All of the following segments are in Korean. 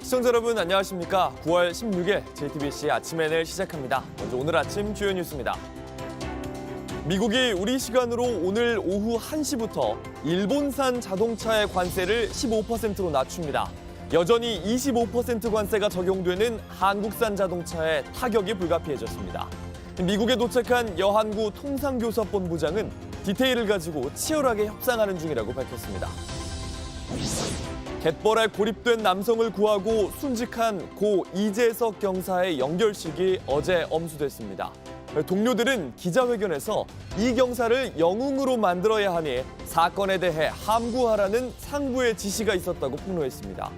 시청자 여러분 안녕하십니까? 9월 16일 JTBC 아침엔을 시작합니다. 먼저 오늘 아침 주요 뉴스입니다. 미국이 우리 시간으로 오늘 오후 1시부터 일본산 자동차의 관세를 15%로 낮춥니다. 여전히 25% 관세가 적용되는 한국산 자동차에 타격이 불가피해졌습니다. 미국에 도착한 여한구 통상교섭본부장은 디테일을 가지고 치열하게 협상하는 중이라고 밝혔습니다. 갯벌에 고립된 남성을 구하고 순직한 고 이재석 경사의 연결식이 어제 엄수됐습니다. 동료들은 기자회견에서 이 경사를 영웅으로 만들어야 하니 사건에 대해 함구하라는 상부의 지시가 있었다고 폭로했습니다.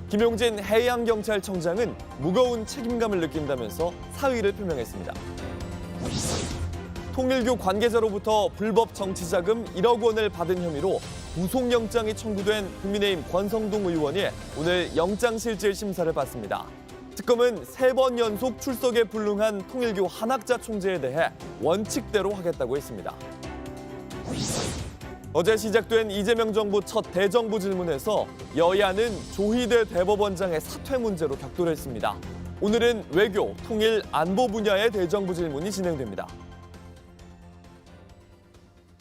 김용진 해양경찰청장은 무거운 책임감을 느낀다면서 사의를 표명했습니다. 통일교 관계자로부터 불법 정치자금 1억 원을 받은 혐의로 구속영장이 청구된 국민의힘 권성동 의원이 오늘 영장실질 심사를 받습니다. 특검은 3번 연속 출석에 불능한 통일교 한학자 총재에 대해 원칙대로 하겠다고 했습니다. 어제 시작된 이재명 정부 첫 대정부 질문에서 여야는 조희대 대법원장의 사퇴 문제로 격돌했습니다. 오늘은 외교, 통일, 안보 분야의 대정부 질문이 진행됩니다.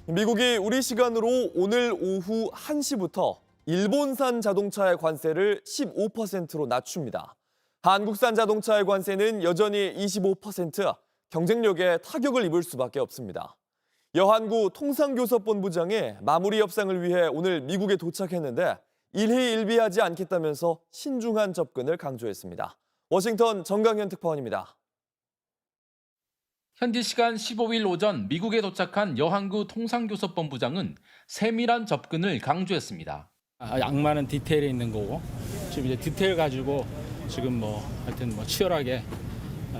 미국이 우리 시간으로 오늘 오후 1시부터 일본산 자동차의 관세를 15%로 낮춥니다. 한국산 자동차의 관세는 여전히 25%, 경쟁력에 타격을 입을 수밖에 없습니다. 여한구 통상교섭본부장이 마무리 협상을 위해 오늘 미국에 도착했는데 일희일비하지 않겠다면서 신중한 접근을 강조했습니다. 워싱턴 정강현 특파원입니다. 현지 시간 15일 오전 미국에 도착한 여한구 통상교섭본부장은 세밀한 접근을 강조했습니다. 악마는 디테일에 있는 거고 지금 이제 디테일 가지고 지금 하여튼 치열하게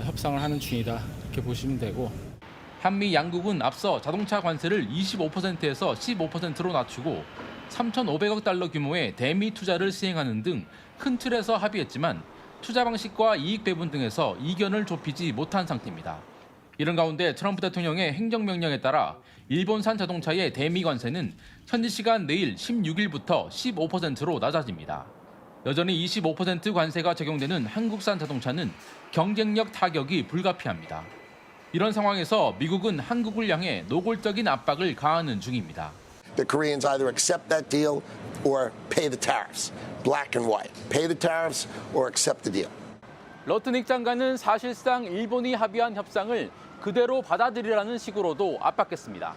협상을 하는 중이다 이렇게 보시면 되고. 한미 양국은 앞서 자동차 관세를 25%에서 15%로 낮추고 3,500억 달러 규모의 대미 투자를 시행하는 등 큰 틀에서 합의했지만 투자 방식과 이익 배분 등에서 이견을 좁히지 못한 상태입니다. 이런 가운데 트럼프 대통령의 행정명령에 따라 일본산 자동차의 대미 관세는 현지 시간 내일 16일부터 15%로 낮아집니다. 여전히 25% 관세가 적용되는 한국산 자동차는 경쟁력 타격이 불가피합니다. 이런 상황에서 미국은 한국을 향해 노골적인 압박을 가하는 중입니다. The Koreans either accept that deal or pay the tariffs. Black and white. Pay the tariffs or accept the deal. 러트닉 장관은 사실상 일본이 합의한 협상을 그대로 받아들이라는 식으로도 압박했습니다.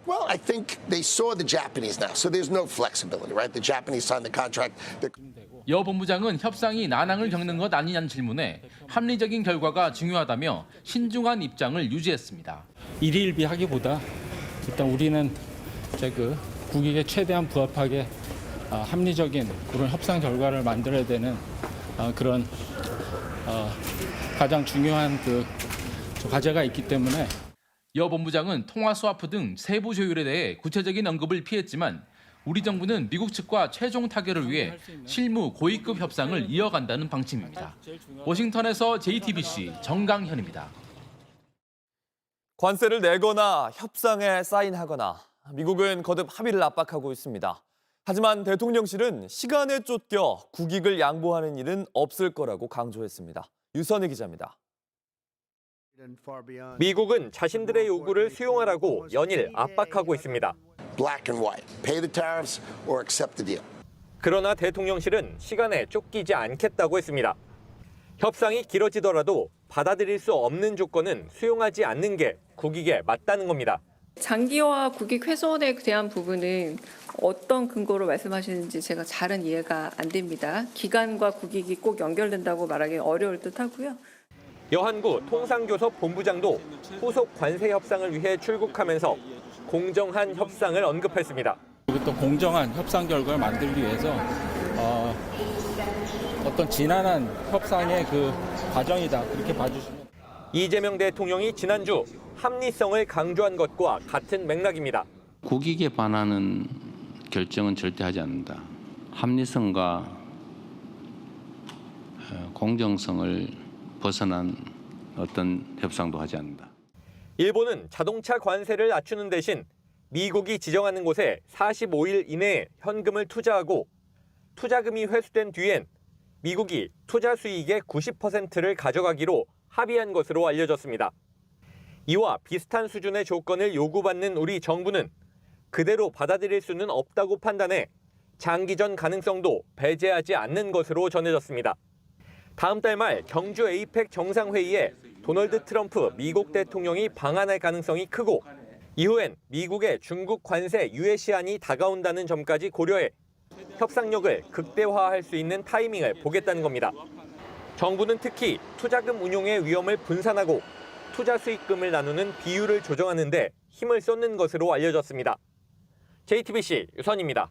Well, I think they saw the Japanese now, so there's no flexibility, right? The Japanese signed the contract. 여 본부장은 협상이 난항을 겪는 것 아니냐는 질문에 합리적인 결과가 중요하다며 신중한 입장을 유지했습니다. 일희일비하기보다 일단 우리는 국익에 최대한 부합하게 합리적인 그런 협상 결과를 만들어야 되는 그런 가장 중요한 과제가 있기 때문에. 여 본부장은 통화 스와프 등 세부 조율에 대해 구체적인 언급을 피했지만 우리 정부는 미국 측과 최종 타결을 위해 실무 고위급 협상을 이어간다는 방침입니다. 워싱턴에서 JTBC 정강현입니다. 관세를 내거나 협상에 사인하거나 미국은 거듭 합의를 압박하고 있습니다. 하지만 대통령실은 시간에 쫓겨 국익을 양보하는 일은 없을 거라고 강조했습니다. 유선희 기자입니다. 미국은 자신들의 요구를 수용하라고 연일 압박하고 있습니다. Black and white. Pay the tariffs or accept the deal. 그러나 대통령실은 시간에 쫓기지 않겠다고 했습니다. 협상이 길어지더라도 받아들일 수 없는 조건은 수용하지 않는 게 국익에 맞다는 겁니다. 장기화 국익 훼손에 대한 부분은 어떤 근거로 말씀하시는지 제가 잘은 이해가 안 됩니다. 기간과 국익이 꼭 연결된다고 말하기 어려울 듯하고요. 여한구 통상교섭 본부장도 후속 관세 협상을 위해 출국하면서 공정한 협상을 언급했습니다. 또 공정한 협상 결과를 만들기 위해서 어떤 지난한 협상의 과정이다 그렇게 봐주시면. 이재명 대통령이 지난주 합리성을 강조한 것과 같은 맥락입니다. 국익에 반하는 결정은 절대 하지 않는다. 합리성과 공정성을 벗어난 어떤 협상도 하지 않는다. 일본은 자동차 관세를 낮추는 대신 미국이 지정하는 곳에 45일 이내에 현금을 투자하고 투자금이 회수된 뒤엔 미국이 투자 수익의 90%를 가져가기로 합의한 것으로 알려졌습니다. 이와 비슷한 수준의 조건을 요구받는 우리 정부는 그대로 받아들일 수는 없다고 판단해 장기전 가능성도 배제하지 않는 것으로 전해졌습니다. 다음 달 말 경주 에이펙 정상회의에 도널드 트럼프 미국 대통령이 방한할 가능성이 크고 이후엔 미국의 중국 관세 유예 시한이 다가온다는 점까지 고려해 협상력을 극대화할 수 있는 타이밍을 보겠다는 겁니다. 정부는 특히 투자금 운용의 위험을 분산하고 투자 수익금을 나누는 비율을 조정하는 데 힘을 쏟는 것으로 알려졌습니다. JTBC 유선입니다.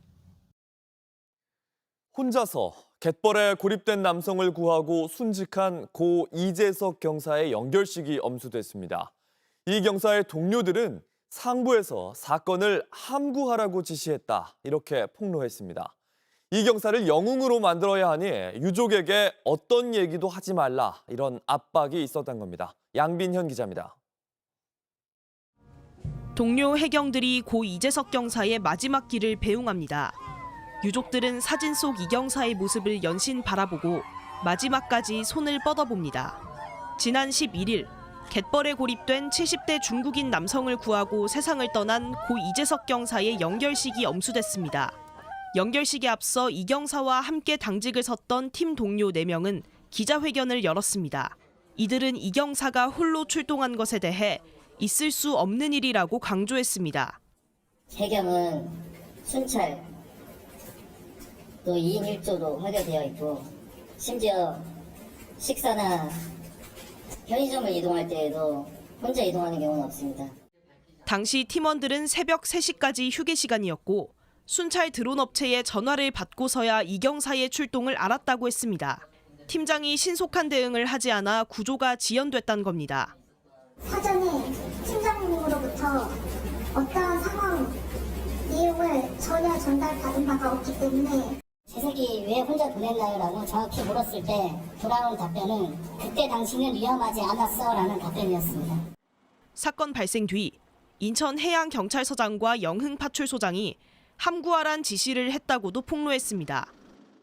혼자서 갯벌에 고립된 남성을 구하고 순직한 고 이재석 경사의 연결식이 엄수됐습니다. 이 경사의 동료들은 상부에서 사건을 함구하라고 지시했다, 이렇게 폭로했습니다. 이 경사를 영웅으로 만들어야 하니 유족에게 어떤 얘기도 하지 말라, 이런 압박이 있었던 겁니다. 양빈현 기자입니다. 동료 해경들이 고 이재석 경사의 마지막 길을 배웅합니다. 유족들은 사진 속 이 경사의 모습을 연신 바라보고 마지막까지 손을 뻗어봅니다. 지난 11일 갯벌에 고립된 70대 중국인 남성을 구하고 세상을 떠난 고 이재석 경사의 연결식이 엄수됐습니다. 연결식에 앞서 이 경사와 함께 당직을 섰던 팀 동료 4명은 기자회견을 열었습니다. 이들은 이 경사가 홀로 출동한 것에 대해 있을 수 없는 일이라고 강조했습니다. 해경은 순찰, 또 2인 1조도 하게 있고 심지어 식사나 편의점을 이동할 때에도 혼자 이동하는 경우는 없습니다. 당시 팀원들은 새벽 3시까지 휴게 시간이었고 순찰 드론 업체의 전화를 받고서야 이 경사의 출동을 알았다고 했습니다. 팀장이 신속한 대응을 하지 않아 구조가 지연됐다는 겁니다. 사전에 팀장님으로부터 어떠한 상황, 내용을 전혀 전달받은 바가 없기 때문에 재석이 왜 혼자 보냈나요? 라고 정확히 물었을 때 돌아온 답변은 그때 당신은 위험하지 않았어 라는 답변이었습니다. 사건 발생 뒤 인천해양경찰서장과 영흥파출소장이 함구하란 지시를 했다고도 폭로했습니다.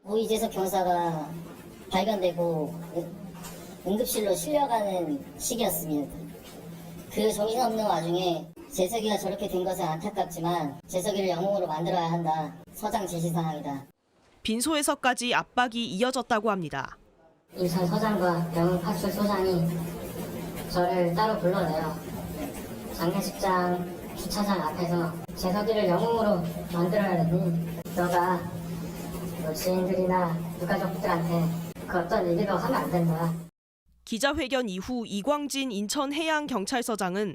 고 이재석 경사가 발견되고 응급실로 실려가는 시기였습니다. 그 정신없는 와중에 재석이가 저렇게 된 것은 안타깝지만 재석이를 영웅으로 만들어야 한다. 서장 지시사항이다. 빈소에서까지 압박이 이어졌다고 합니다. 인천 서장과 영흥파출소장이 저를 따로 불러내요. 장례식장 주차장 앞에서 재석이를 영웅으로 만들어야 되니 너가 너 지인들이나 유가족들한테 그 어떤 얘기도 하면 안 된다. 기자회견 이후 이광진 인천해양경찰서장은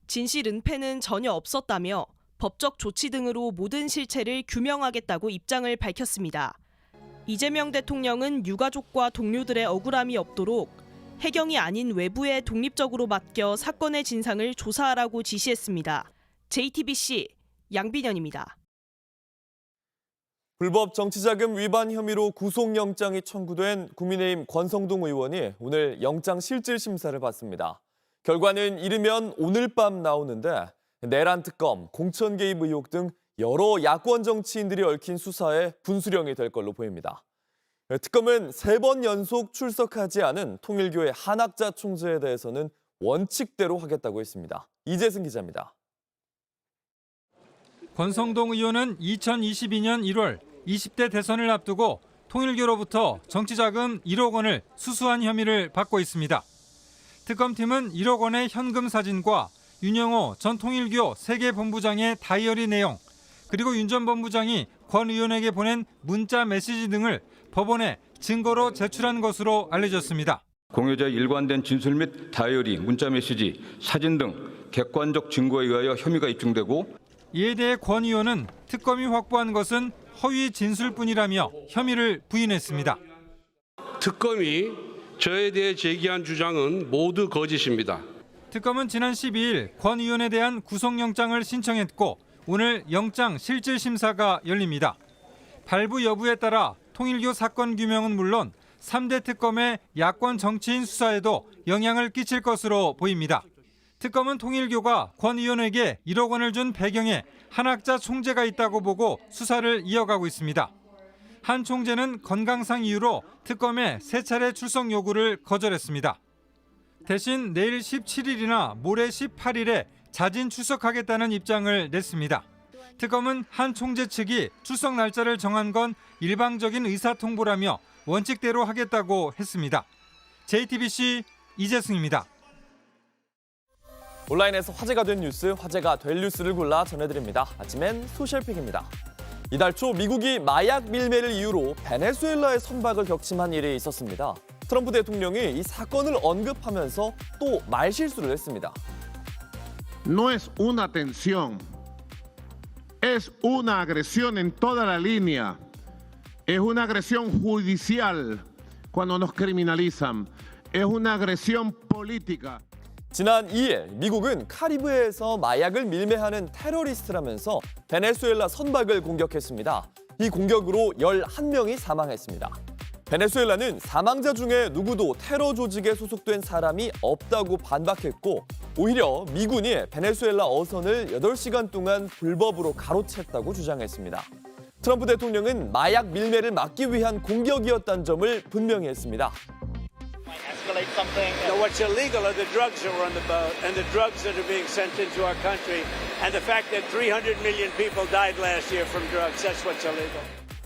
진실 은폐는 전혀 없었다며 법적 조치 등으로 모든 실체를 규명하겠다고 입장을 밝혔습니다. 이재명 대통령은 유가족과 동료들의 억울함이 없도록 해경이 아닌 외부에 독립적으로 맡겨 사건의 진상을 조사하라고 지시했습니다. JTBC 양빈현입니다. 불법 정치자금 위반 혐의로 구속영장이 청구된 국민의힘 권성동 의원이 오늘 영장 실질 심사를 받습니다. 결과는 이르면 오늘 밤 나오는데 내란 특검, 공천 개입 의혹 등 여러 야권 정치인들이 얽힌 수사에 분수령이 될 걸로 보입니다. 특검은 3번 연속 출석하지 않은 통일교의 한학자 총재에 대해서는 원칙대로 하겠다고 했습니다. 이재승 기자입니다. 권성동 의원은 2022년 1월 20대 대선을 앞두고 통일교로부터 정치자금 1억 원을 수수한 혐의를 받고 있습니다. 특검팀은 1억 원의 현금 사진과 윤영호 전 통일교 세계본부장의 다이어리 내용, 그리고 윤 전 본부장이 권 의원에게 보낸 문자 메시지 등을 법원에 증거로 제출한 것으로 알려졌습니다. 공여자의 일관된 진술 및 다이어리, 문자 메시지, 사진 등 객관적 증거에 의하여 혐의가 입증되고 이에 대해 권 의원은 특검이 확보한 것은 허위 진술뿐이라며 혐의를 부인했습니다. 특검이 저에 대해 제기한 주장은 모두 거짓입니다. 특검은 지난 12일 권 의원에 대한 구속영장을 신청했고 오늘 영장 실질 심사가 열립니다. 발부 여부에 따라 통일교 사건 규명은 물론 3대 특검의 야권 정치인 수사에도 영향을 끼칠 것으로 보입니다. 특검은 통일교가 권 의원에게 1억 원을 준 배경에 한학자 총재가 있다고 보고 수사를 이어가고 있습니다. 한 총재는 건강상 이유로 특검에 3차례 출석 요구를 거절했습니다. 대신 내일 17일이나 모레 18일에 자진 출석하겠다는 입장을 냈습니다. 특검은 한 총재 측이 출석 날짜를 정한 건 일방적인 의사통보라며 원칙대로 하겠다고 했습니다. JTBC 이재승입니다. 온라인에서 화제가 된 뉴스, 화제가 될 뉴스를 골라 전해드립니다. 아침엔 소셜픽입니다. 이달 초 미국이 마약 밀매를 이유로 베네수엘라의 선박을 격침한 일이 있었습니다. 트럼프 대통령이 이 사건을 언급하면서 또 말실수를 했습니다. No es una tensión, es una agresión en toda la línea. Es una agresión judicial cuando nos criminalizan. Es una agresión política. 지난 2일 미국은 카리브해에서 마약을 밀매하는 테러리스트라면서 베네수엘라 선박을 공격했습니다. 이 공격으로 11명이 사망했습니다. 베네수엘라는 사망자 중에 누구도 테러 조직에 소속된 사람이 없다고 반박했고 오히려 미군이 베네수엘라 어선을 8시간 동안 불법으로 가로챘다고 주장했습니다. 트럼프 대통령은 마약 밀매를 막기 위한 공격이었다는 점을 분명히 했습니다. No, what's illegal are the drugs that were on the boat and the drugs that are being sent into our country and the fact that 300 million people died last year from drugs. That's what's illegal.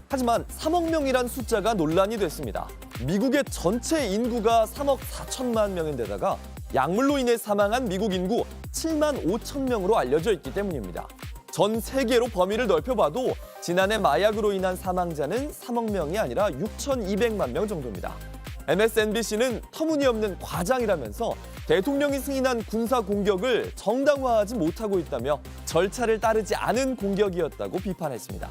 하지만 3억 명이란 숫자가 논란이 됐습니다. 미국의 전체 인구가 3억 4천만 명인데다가 약물로 인해 사망한 미국 인구 7만 5천 명으로 알려져 있기 때문입니다. 전 세계로 범위를 넓혀봐도 지난해 마약으로 인한 사망자는 3억 명이 아니라 6,200만 명 정도입니다. MSNBC는 터무니없는 과장이라면서 대통령이 승인한 군사 공격을 정당화하지 못하고 있다며 절차를 따르지 않은 공격이었다고 비판했습니다.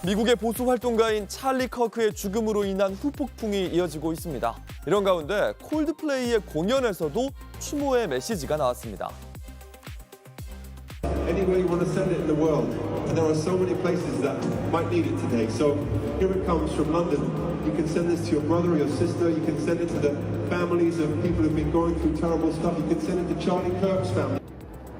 미국의 보수 활동가인 찰리 커크의 죽음으로 인한 후폭풍이 이어지고 있습니다. 이런 가운데 콜드플레이의 공연에서도 추모의 메시지가 나왔습니다. Anywhere you want to send it in the world, and there are so many places that might need it today. So here it comes from London. You can send this to your brother or your sister. You can send it to the families of people who've been going through terrible stuff. You can send it to Charlie Kirk's family.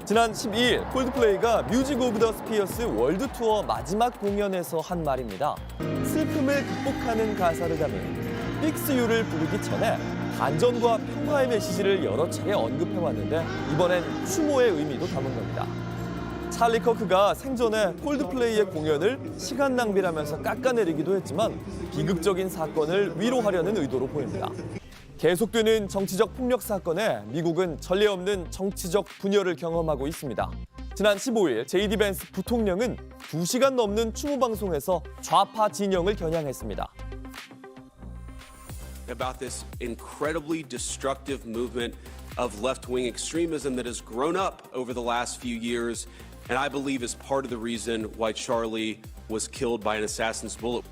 지난 12일 콜드플레이가 뮤직 오브 더 스피어스 월드 투어 마지막 공연에서 한 말입니다. 슬픔을 극복하는 가사를 담은 Fix You를 부르기 전에 반전과 평화의 메시지를 여러 차례 언급해왔는데 이번엔 추모의 의미도 담은 겁니다. 찰리 커크가 생전에 콜드플레이의 공연을 시간 낭비라면서 깎아내리기도 했지만 비극적인 사건을 위로하려는 의도로 보입니다. 계속되는 정치적 폭력 사건에 미국은 전례 없는 정치적 분열을 경험하고 있습니다. 지난 15일 JD 벤스 부통령은 2시간 넘는 추모 방송에서 좌파 진영을 겨냥했습니다. About this incredibly destructive movement of left-wing extremism that has grown up over the last few years, and I believe is part of the reason why Charlie was killed by an assassin's bullet.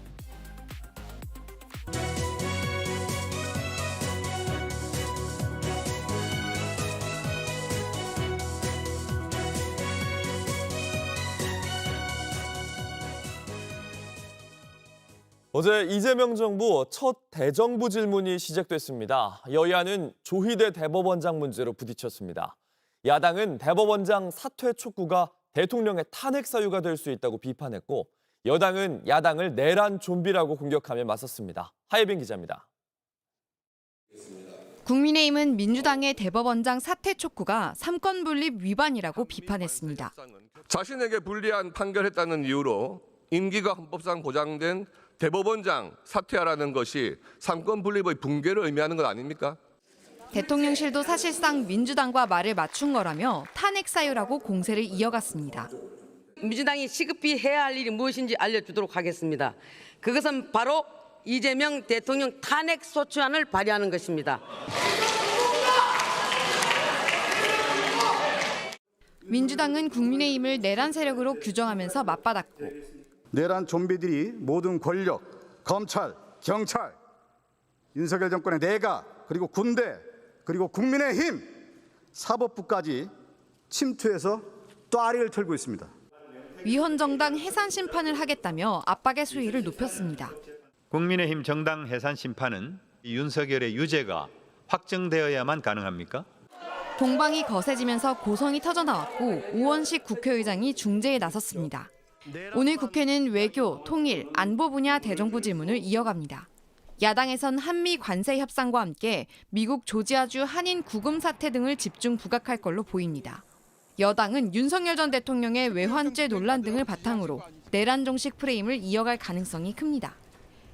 어제 이재명 정부 첫 대정부 질문이 시작됐습니다. 여야는 조희대 대법원장 문제로 부딪혔습니다. 야당은 대법원장 사퇴 촉구가 대통령의 탄핵 사유가 될 수 있다고 비판했고 여당은 야당을 내란 좀비라고 공격하며 맞섰습니다. 하예빈 기자입니다. 국민의힘은 민주당의 대법원장 사퇴 촉구가 삼권 분립 위반이라고 비판했습니다. 자신에게 불리한 판결했다는 이유로 임기가 헌법상 보장된 대법원장 사퇴하라는 것이 삼권 분립의 붕괴를 의미하는 것 아닙니까? 대통령실도 사실상 민주당과 말을 맞춘 거라며 탄핵 사유라고 공세를 이어갔습니다. 민주당이 시급히 해야 할 일이 무엇인지 알려주도록 하겠습니다. 그것은 바로 이재명 대통령 탄핵 소추안을 발의하는 것입니다. 민주당은 국민의힘을 내란 세력으로 규정하면서 맞받았고 내란 좀비들이 모든 권력, 검찰, 경찰, 윤석열 정권의 내각, 그리고 군대, 그리고 국민의힘, 사법부까지 침투해서 또아리를 털고 있습니다. 위헌정당 해산 심판을 하겠다며 압박의 수위를 높였습니다. 국민의힘 정당 해산 심판은 윤석열의 유죄가 확정되어야만 가능합니까? 공방이 거세지면서 고성이 터져나왔고 우원식 국회의장이 중재에 나섰습니다. 오늘 국회는 외교, 통일, 안보 분야 대정부 질문을 이어갑니다. 야당에선 한미 관세 협상과 함께 미국 조지아주 한인 구금 사태 등을 집중 부각할 걸로 보입니다. 여당은 윤석열 전 대통령의 외환죄 논란 등을 바탕으로 내란 종식 프레임을 이어갈 가능성이 큽니다.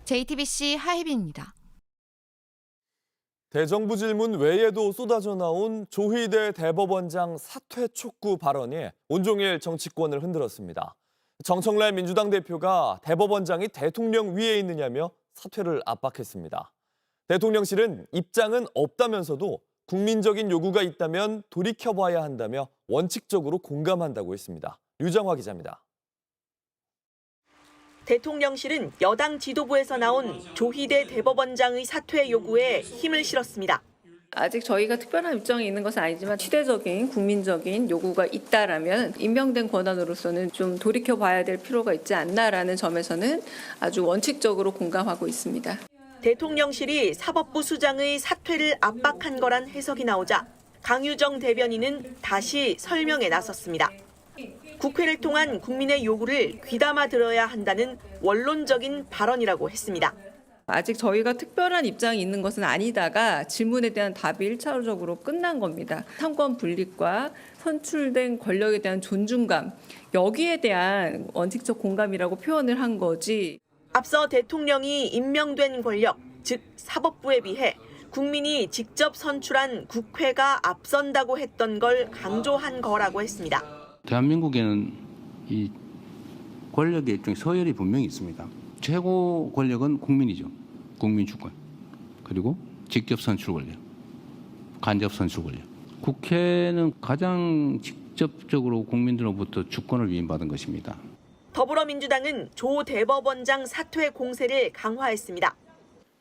JTBC 하혜빈입니다. 대정부 질문 외에도 쏟아져 나온 조희대 대법원장 사퇴 촉구 발언이 온종일 정치권을 흔들었습니다. 정청래 민주당 대표가 대법원장이 대통령 위에 있느냐며 사퇴를 압박했습니다. 대통령실은 입장은 없다면서도 국민적인 요구가 있다면 돌이켜봐야 한다며 원칙적으로 공감한다고 했습니다. 류정화 기자입니다. 대통령실은 여당 지도부에서 나온 조희대 대법원장의 사퇴 요구에 힘을 실었습니다. 아직 저희가 특별한 입장이 있는 것은 아니지만 시대적인 국민적인 요구가 있다라면 임명된 권한으로서는 좀 돌이켜봐야 될 필요가 있지 않나라는 점에서는 아주 원칙적으로 공감하고 있습니다. 대통령실이 사법부 수장의 사퇴를 압박한 거란 해석이 나오자 강유정 대변인은 다시 설명에 나섰습니다. 국회를 통한 국민의 요구를 귀담아 들어야 한다는 원론적인 발언이라고 했습니다. 아직 저희가 특별한 입장이 있는 것은 아니다가 질문에 대한 답이 1차적으로 끝난 겁니다. 상권 분립과 선출된 권력에 대한 존중감, 여기에 대한 원칙적 공감이라고 표현을 한 거지. 앞서 대통령이 임명된 권력, 즉 사법부에 비해 국민이 직접 선출한 국회가 앞선다고 했던 걸 강조한 거라고 했습니다. 대한민국에는 이 권력의 일종의 서열이 분명히 있습니다. 최고 권력은 국민이죠. 국민 주권. 그리고 직접 선출 권력, 간접 선출 권력. 국회는 가장 직접적으로 국민들로부터 주권을 위임받은 것입니다. 더불어민주당은 조 대법원장 사퇴 공세를 강화했습니다.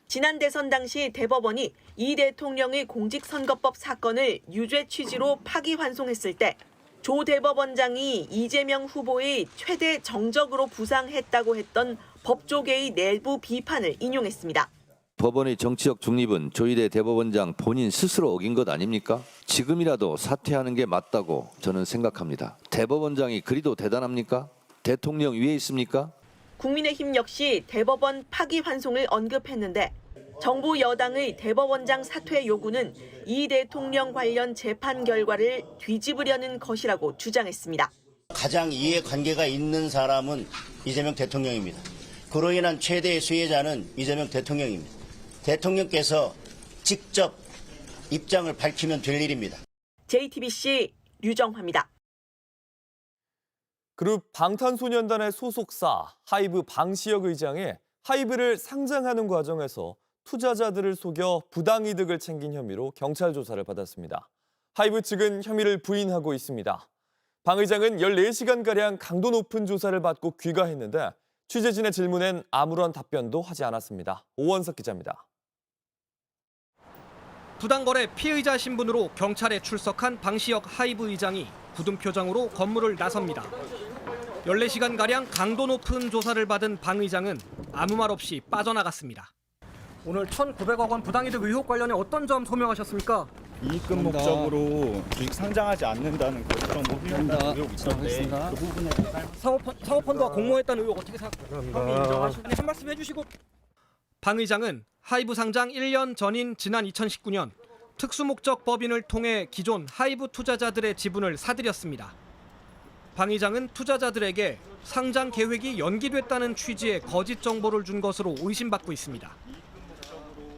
지난 대선 당시 대법원이 이 대통령의 공직선거법 사건을 유죄 취지로 파기환송했을 때 조 대법원장이 이재명 후보의 최대 정적으로 부상했다고 했던 법조계의 내부 비판을 인용했습니다. 법원의 정치적 중립은 조희대 대법원장 본인 스스로 어긴 것 아닙니까? 지금이라도 사퇴하는 게 맞다고 저는 생각합니다. 대법원장이 그리도 대단합니까? 대통령 위에 있습니까? 국민의힘 역시 대법원 파기환송을 언급했는데 정부 여당의 대법원장 사퇴 요구는 이 대통령 관련 재판 결과를 뒤집으려는 것이라고 주장했습니다. 가장 이해관계가 있는 사람은 이재명 대통령입니다. 그로 인한 최대의 수혜자는 이재명 대통령입니다. 대통령께서 직접 입장을 밝히면 될 일입니다. JTBC 류정화입니다. 그룹 방탄소년단의 소속사 하이브 방시혁 의장이 하이브를 상장하는 과정에서 투자자들을 속여 부당이득을 챙긴 혐의로 경찰 조사를 받았습니다. 하이브 측은 혐의를 부인하고 있습니다. 방 의장은 14시간가량 강도 높은 조사를 받고 귀가했는데 취재진의 질문엔 아무런 답변도 하지 않았습니다. 오원석 기자입니다. 부당거래 피의자 신분으로 경찰에 출석한 방시혁 하이브 의장이 굳은 표정으로 건물을 나섭니다. 14시간가량 강도 높은 조사를 받은 방 의장은 아무 말 없이 빠져나갔습니다. 오늘 1,900억 원 부당이득 의혹 관련해 어떤 점 소명하셨습니까? 이익금 목적으로 주식 상장하지 않는다는 그런 모순된 의혹이 있었는데 그 부분에 사모펀드와 공모했다는 의혹 어떻게 생각하십니까? 한 말씀 해주시고. 방 의장은 하이브 상장 1년 전인 지난 2019년 특수목적 법인을 통해 기존 하이브 투자자들의 지분을 사들였습니다. 방 의장은 투자자들에게 상장 계획이 연기됐다는 취지의 거짓 정보를 준 것으로 의심받고 있습니다.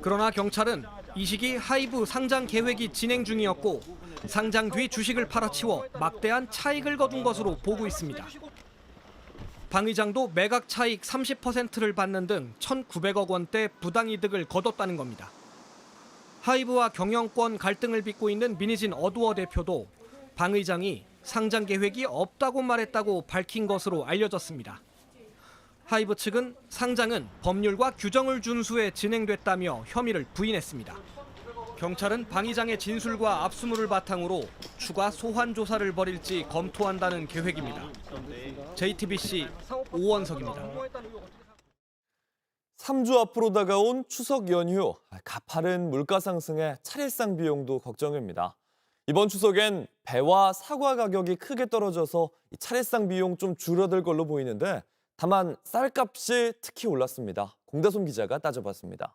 그러나 경찰은 이 시기 하이브 상장 계획이 진행 중이었고 상장 뒤 주식을 팔아치워 막대한 차익을 거둔 것으로 보고 있습니다. 방 의장도 매각 차익 30%를 받는 등 1,900억 원대 부당이득을 거뒀다는 겁니다. 하이브와 경영권 갈등을 빚고 있는 민희진 어두어 대표도 방 의장이 상장 계획이 없다고 말했다고 밝힌 것으로 알려졌습니다. 하이브 측은 상장은 법률과 규정을 준수해 진행됐다며 혐의를 부인했습니다. 경찰은 방 의장의 진술과 압수물을 바탕으로 추가 소환 조사를 벌일지 검토한다는 계획입니다. JTBC 오원석입니다. 3주 앞으로 다가온 추석 연휴, 가파른 물가 상승에 차례상 비용도 걱정입니다. 이번 추석엔 배와 사과 가격이 크게 떨어져서 이 차례상 비용 좀 줄어들 걸로 보이는데 다만 쌀값이 특히 올랐습니다. 공다솜 기자가 따져봤습니다.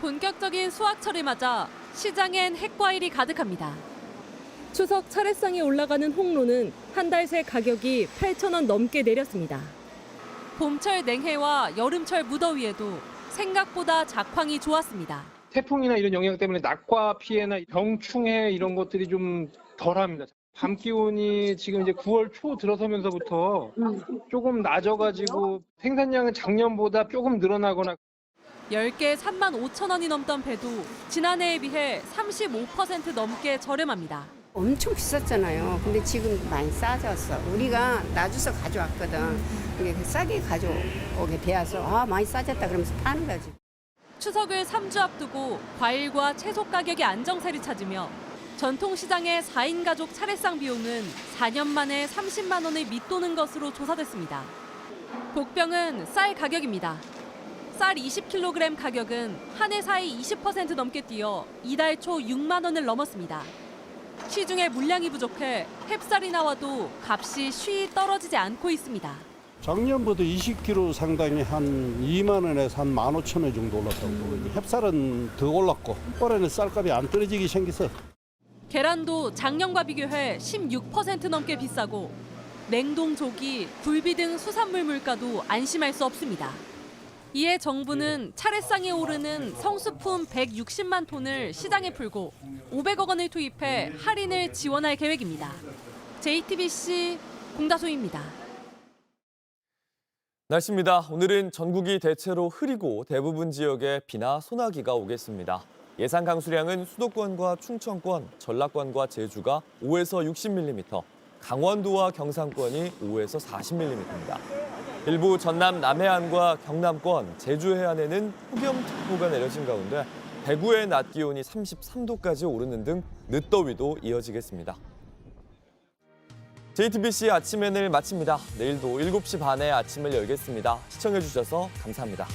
본격적인 수확철을 맞아 시장엔 핵과일이 가득합니다. 추석 차례상에 올라가는 홍로는 한 달 새 가격이 8,000원 넘게 내렸습니다. 봄철 냉해와 여름철 무더위에도 생각보다 작황이 좋았습니다. 태풍이나 이런 영향 때문에 낙과 피해나 병충해 이런 것들이 좀 덜합니다. 밤 기온이 지금 이제 9월 초 들어서면서부터 조금 낮아가지고 생산량은 작년보다 조금 늘어나거나 10개 35,000원이 넘던 배도 지난해에 비해 35% 넘게 저렴합니다. 엄청 비쌌잖아요. 근데 지금 많이 싸졌어. 우리가 놔줘서 가져왔거든. 이게 싸게 가져오게 되어서 많이 싸졌다 그러면서 파는 거지. 추석을 3주 앞두고 과일과 채소 가격이 안정세를 찾으며 전통시장의 4인 가족 차례상 비용은 4년 만에 30만 원을 밑도는 것으로 조사됐습니다. 복병은 쌀 가격입니다. 쌀 20kg 가격은 한 해 사이 20% 넘게 뛰어 이달 초 6만 원을 넘었습니다. 시중에 물량이 부족해 햅쌀이 나와도 값이 쉬이 떨어지지 않고 있습니다. 작년보다 20kg 상당히 한 2만 원에서 한 15,000원 정도 올랐다고 보거든요. 햅쌀은 더 올랐고 올해는 쌀값이 안 떨어지기 생겨서. 계란도 작년과 비교해 16% 넘게 비싸고 냉동 조기, 굴비 등 수산물 물가도 안심할 수 없습니다. 이에 정부는 차례상에 오르는 성수품 160만 톤을 시장에 풀고 500억 원을 투입해 할인을 지원할 계획입니다. JTBC 공다솜입니다. 날씨입니다. 오늘은 전국이 대체로 흐리고 대부분 지역에 비나 소나기가 오겠습니다. 예상 강수량은 수도권과 충청권, 전라권과 제주가 5에서 60mm, 강원도와 경상권이 5에서 40mm입니다. 일부 전남 남해안과 경남권, 제주 해안에는 폭염특보가 내려진 가운데 대구의 낮 기온이 33도까지 오르는 등 늦더위도 이어지겠습니다. JTBC 아침엔을 마칩니다. 내일도 7시 반에 아침을 열겠습니다. 시청해주셔서 감사합니다.